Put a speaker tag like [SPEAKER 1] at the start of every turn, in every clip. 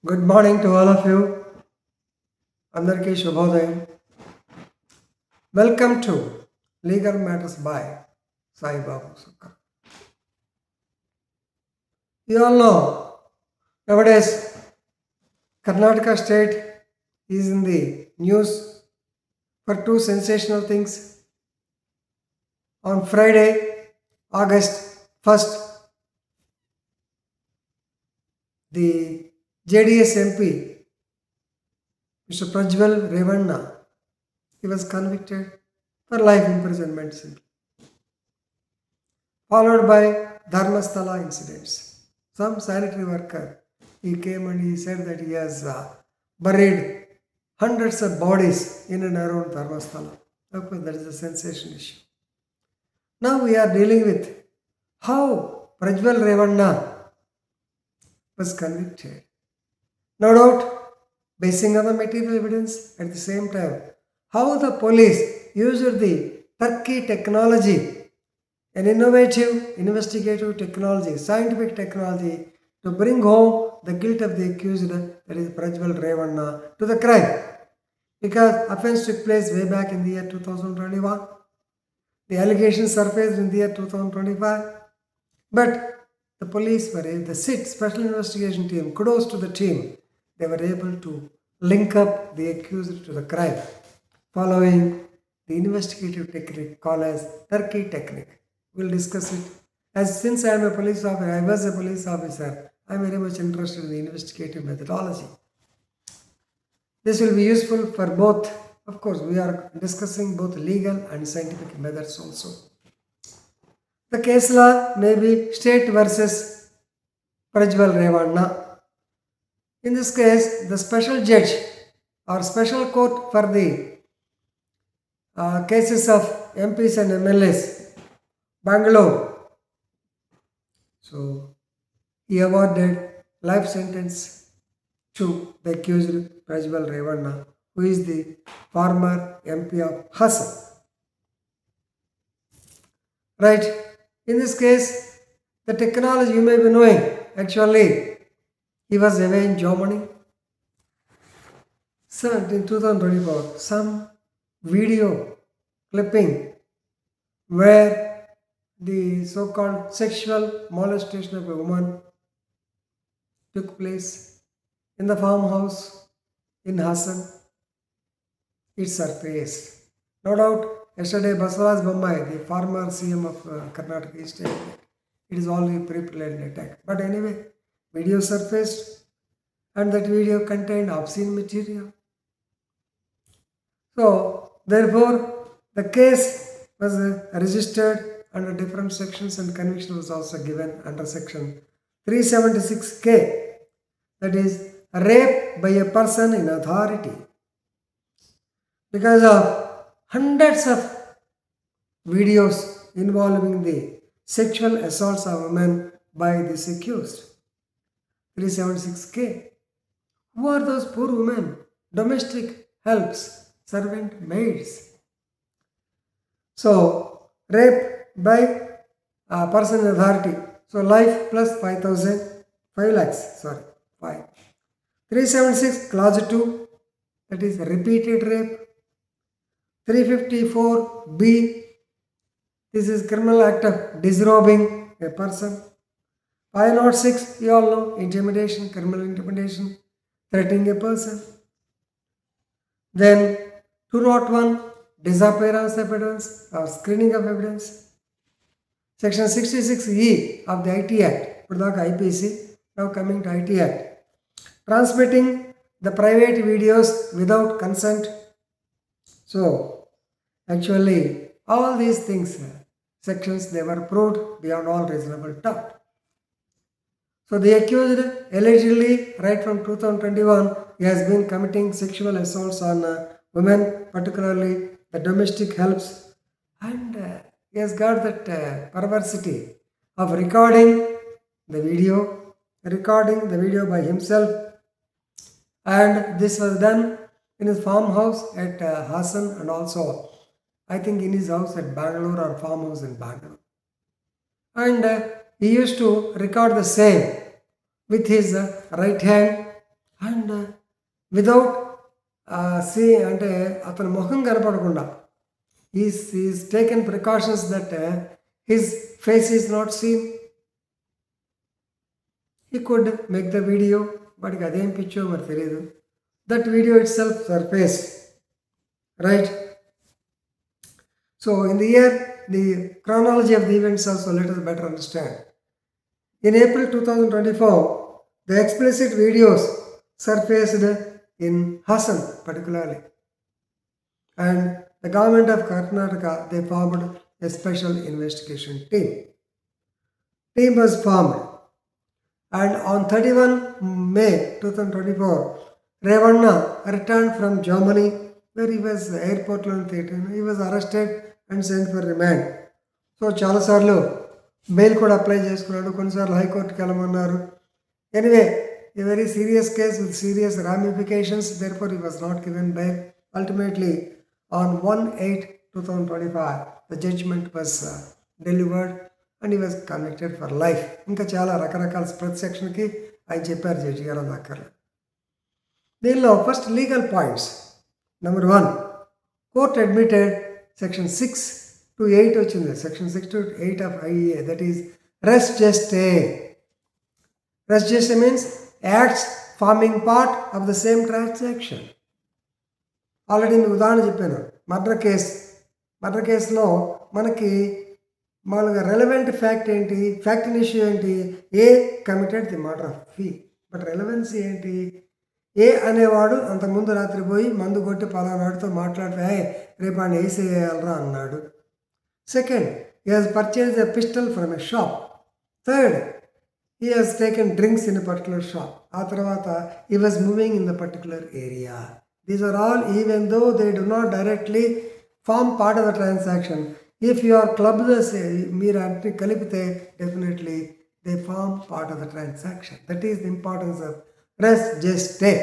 [SPEAKER 1] Good morning to all of you. Andarki Shubhodayam. Welcome to Legal Matters by Sai Babu Sukkar. You all know nowadays Karnataka state is in the news for two sensational things. On Friday, August 1st, the JDS MP, Mr. Prajwal Revanna, he was convicted for life imprisonment simply, followed by Dharmasthala incidents. Some sanitary worker, he came and he said that he has buried hundreds of bodies in and around Dharmasthala. Of course, that is a sensation issue. Now we are dealing with how Prajwal Revanna was convicted. No doubt, basing on the material evidence, at the same time, how the police used the Turkey technology, an innovative, investigative technology, scientific technology, to bring home the guilt of the accused, that is Prajwal Revanna, to the crime. Because offense took place way back in the year 2021. The allegations surfaced in the year 2025. But the police were able, the SIT, Special Investigation Team, kudos to the team, they were able to link up the accused to the crime following the investigative technique called as Turkey technique. We'll discuss it. As since I am a police officer, I was a police officer, I am very much interested in the investigative methodology. This will be useful for both. Of course, we are discussing both legal and scientific methods also. The case law may be state versus Prajwal Revanna. In this case, the special judge or special court for the cases of MPs and MLAs, Bangalore. So, he awarded life sentence to the accused Prajwal Revanna, who is the former MP of Hassan. Right? In this case, the technology you may be knowing, actually, he was away in Germany. So, in 2024, some video clipping where the so-called sexual molestation of a woman took place in the farmhouse in Hassan. It surfaced. No doubt, yesterday Basavaraj Bommai, the former CM of Karnataka, is saying that it is only pre-planned attack. But anyway, video surfaced and that video contained obscene material. So, therefore, the case was registered under different sections and conviction was also given under section 376K, that is rape by a person in authority. Because of hundreds of videos involving the sexual assaults of women by this accused. 376K. Who are those poor women? Domestic helps, servant maids. So, rape by a person in authority. So, life plus 5,000, 5 lakhs, sorry, 5. 376, clause 2, that is repeated rape. 354B, this is criminal act of disrobing a person. 506, you all know, intimidation, criminal intimidation, threatening a person. Then 201, disappearance of evidence or screening of evidence. Section 66E of the IT Act, IPC, now coming to IT Act. Transmitting the private videos without consent. So, actually, all these things, sections, they were proved beyond all reasonable doubt. So, the accused allegedly, right from 2021, he has been committing sexual assaults on women, particularly the domestic helps, and he has got that perversity of recording the video by himself, and this was done in his farmhouse at Hassan and also I think in his house at Bangalore or farmhouse in Bangalore. And he used to record the same with his right hand and without అంటే అతని ముఖం కనపడకుండా is taken precautions that his face is not seen. He could make the video, వాడికి అదేం పిచ్చో మరి తెలియదు. That video it self surface, right? So in the year, the chronology of the events also let us better understand. In April 2024, the explicit videos surfaced in Hassan particularly, and the government of Karnataka, they formed a special investigation team. Team was formed, and on 31 May 2024, Revanna returned from Germany, where he was airport lo theatre. He was arrested and sent for remand. So చాలాసార్లు bail కూడా apply చేసుకున్నాడు, కొన్నిసార్లు హైకోర్టుకి వెళ్ళమన్నారు. Anyway, a very serious case with serious ramifications, therefore he was not given bail. Ultimately on 1/8/2025 the judgement was delivered and he was convicted for life. ఇంకా చాలా రకరకాల ప్రతి సెక్షన్కి ఆయన చెప్పారు జడ్జి గారు అక్కర్లేదు. దీనిలో first legal points. Number 1, court admitted Section 6 to 8 వచ్చింది. Section 6 to 8 of IEA, that is res gestae. Res gestae means acts forming part of the same transaction. Already మీకు ఉదాహరణ చెప్పాను. మర్డర్ కేసులో మనకి మామూలుగా రెలవెంట్ ఫ్యాక్ట్ ఏంటి, ఫ్యాక్ట్ ఇష్యూ ఏంటి, A committed the murder of B. But relevancy ఏంటి, A అనేవాడు అంతకుముందు రాత్రి పోయి మందు కొట్టి పలానాడితో మాట్లాడితే రేపు ఆయన వేసేయాలరా అన్నాడు. Second, he has purchase a pistol from a shop. Third, he has taken drinks in a particular shop. ఆ తర్వాత he was moving in the particular area. These are all even though they do not directly form part of the transaction. If you are club మీరు అన్ని కలిపితే definitely they form part of the transaction. That is the importance of res gestae.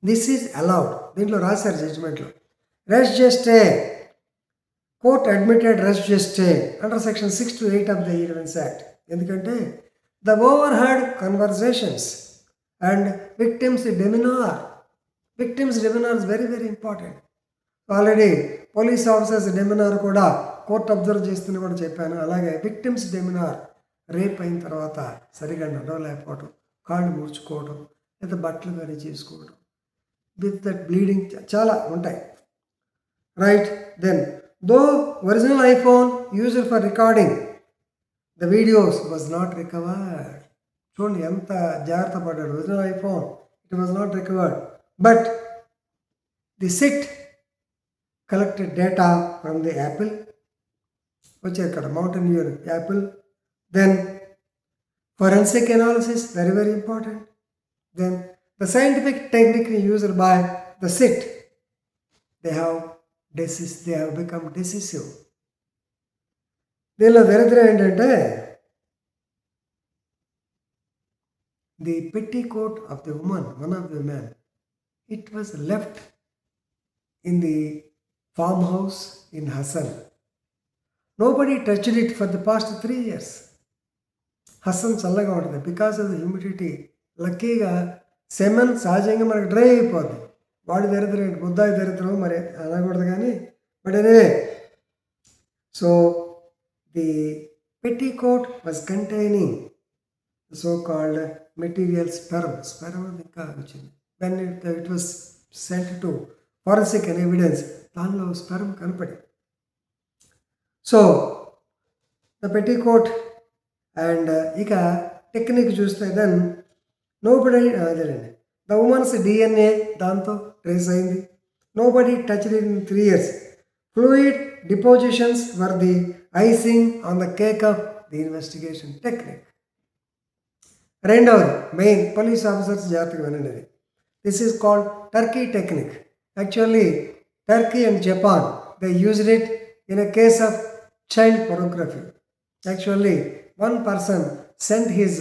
[SPEAKER 1] This is allowed. దీంట్లో రాశారు జడ్జిమెంట్లో res gestae. Court admitted res gestae under section 6 to 8 of the evidence act. ఎందుకంటే the over heard conversations and victims demeanour. Victims demeanour is very very important. Already police officers demeanour కూడా court observe చేస్తుంది కూడా చెప్పాను. అలాగే victims డెమినార్, rape అయిన తర్వాత సరిగా నడవలేకపోవటం, కాళ్ళు ముడుచుకోవడం, లేదా బట్టలు కానీ చేసుకోవడం, విత్ దట్ బ్లీడింగ్, చాలా ఉంటాయి, right? Then though original iPhone used for recording the videos was not recovered. చూడండి ఎంత జాగ్రత్త పడ్డాడు. Original iPhone it was not recovered, but the SIT collected data from the Apple. వచ్చారు ఇక్కడ Mountain View Apple. Then forensic analysis, very very important. Then the scientific technique used by the SIT, they have become decisive. దీనిలో దరిద్రం ఏంటంటే the petticoat of the woman, one of the men, it was left in the farmhouse in Hassan. Nobody touched it for the past 3 years. Hasan చల్లగా ఉంటుంది because of the humidity. లక్కీగా semen సహజంగా మనకి dry అయిపోద్ది. వాడి దరిద్రం ఏంటి, బుద్ధాయి దరిద్రం మరి అనకూడదు కానీ, బట్ అదే. So the petticoat was containing so called material sperm ఇంకా వచ్చింది. When it was sent to forensic and evidence, దానిలో స్పెర్మ్ కనపడి. సో ద పెట్టికోట్ అండ్ ఇక టెక్నిక్ చూస్తే దెన్ నోబడి అదేనండి ద ఉమెన్స్ డిఎన్ఏ దాంతో ట్రేస్ అయింది. Nobody touch in 3 years. Fluid depositions were the icing on the cake of the investigation technique. రెండవది main police officers జాగ్రత్తగా వినండి. This is called Turkey technique. Actually Turkey and Japan they used it in a case of child pornography. Actually, one person sent his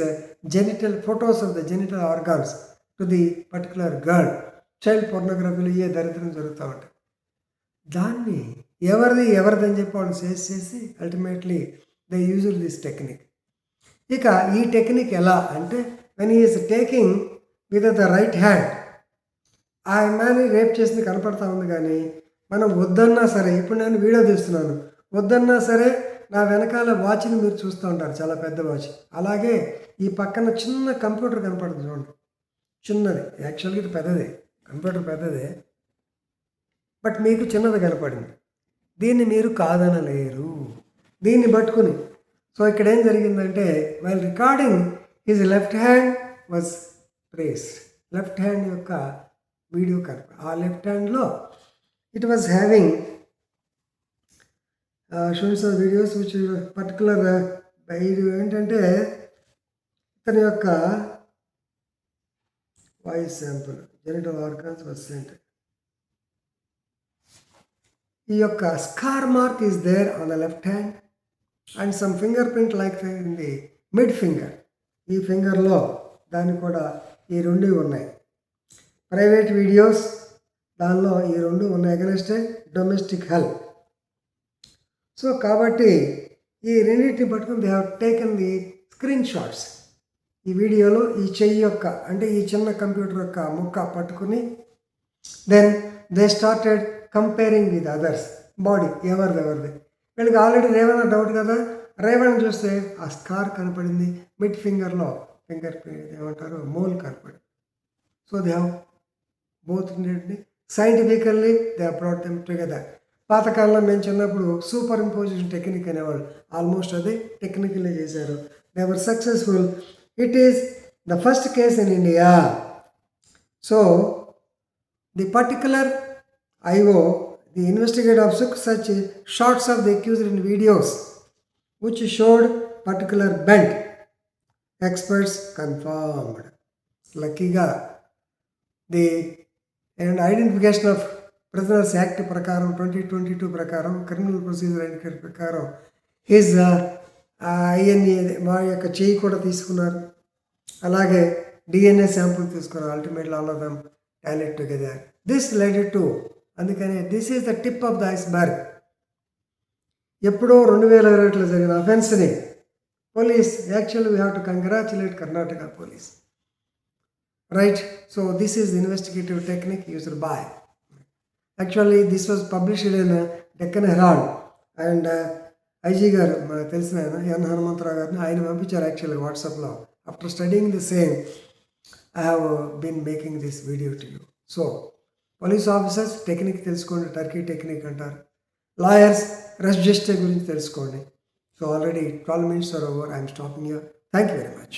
[SPEAKER 1] genital photos of the genital organs to the particular girl. Child pornography ఏ దరిద్రం జరుగుతూ ఉంటాయి. దాన్ని ఎవరిదని చెప్పి వాళ్ళు చేసి ultimately they used this technique. ఇక ఈ technique ఎలా అంటే when he is taking with the right hand ఆ అమ్మాయిని రేప్ చేసింది కనపడతా ఉంది. కానీ మనం వద్దన్నా సరే, ఇప్పుడు నేను వీడియో తీస్తున్నాను, వద్దన్నా సరే నా వెనకాల వాచ్ని మీరు చూస్తూ ఉంటారు, చాలా పెద్ద వాచ్. అలాగే ఈ పక్కన చిన్న కంప్యూటర్ కనపడుతుంది చూడండి, చిన్నది. యాక్చువల్గా ఇది పెద్దదే, కంప్యూటర్ పెద్దదే, బట్ మీకు చిన్నది కనపడింది. దీన్ని మీరు కాదనలేరు, దీన్ని పట్టుకుని. సో ఇక్కడ ఏం జరిగిందంటే, while recording his left hand was press. Left hand యొక్క వీడియో ఆ లెఫ్ట్ హ్యాండ్లో it was having shows of videos which particular ఇది ఏంటంటే ఇతని యొక్క voice sample genital organs was sent. ఈ యొక్క scar mark is there on the left hand and some finger print like in the mid finger. ఈ ఫింగర్లో దాన్ని కూడా ఈ రెండు ఉన్నాయి. ప్రైవేట్ వీడియోస్ దానిలో ఈ రెండు ఉన్నాయి, అగెన్స్ట్ డొమెస్టిక్ హెల్ప్. సో కాబట్టి ఈ రెండింటిని పట్టుకుని they have taken the screen shots. ఈ వీడియోలో ఈ చెయ్యి యొక్క అంటే ఈ చిన్న కంప్యూటర్ యొక్క ముక్క పట్టుకుని then they started comparing with others body, ఎవరిది. వీళ్ళకి ఆల్రెడీ రేవణ డౌట్ కదా, రేవణ చూస్తే ఆ స్కార్ కనపడింది, మిడ్ ఫింగర్లో ఫింగర్ ఏమంటారు మోల్ కనపడింది. So they have both scientifically they have brought them together. పాతకాలంలో మేము చిన్నప్పుడు సూపర్ ఇంపోజిషన్ టెక్నిక్ అనేవాళ్ళు, ఆల్మోస్ట్ అదే టెక్నికల్లీ చేశారు. They were successful. It is the first case in India. So the particular IO, the investigator took such shots of the accused in videos which showed particular bent. Experts confirmed. Luckyగా the identification of prisoners act ప్రకారం 2022 ప్రకారం criminal procedure act ప్రకారం his INA మా యొక్క చేయి కూడా తీసుకున్నారు, అలాగే DNA శాంపుల్ తీసుకున్నారు. Ultimately all of them tallied together. This led to, అందుకని this is the tip of the iceberg. ఎప్పుడో 2021లో జరిగిన అఫెన్స్ని police actually we have to congratulate Karnataka police, right? So this is investigative technique used by, actually this was published in Deccan Herald. And IG గారు మనకు తెలిసిన ఆయన ఎన్ హనుమంతరావు గారిని ఆయన పంపించారు యాక్చువల్లీ వాట్సాప్లో. After studying the same I have been making this video to you. So police officers technique తెలుసుకోండి, Turkey technique అంటారు. లాయర్స్ రెస్ట్ గెస్టే గురించి తెలుసుకోండి. So already 12 minutes are over. I am stopping here. Thank you very much.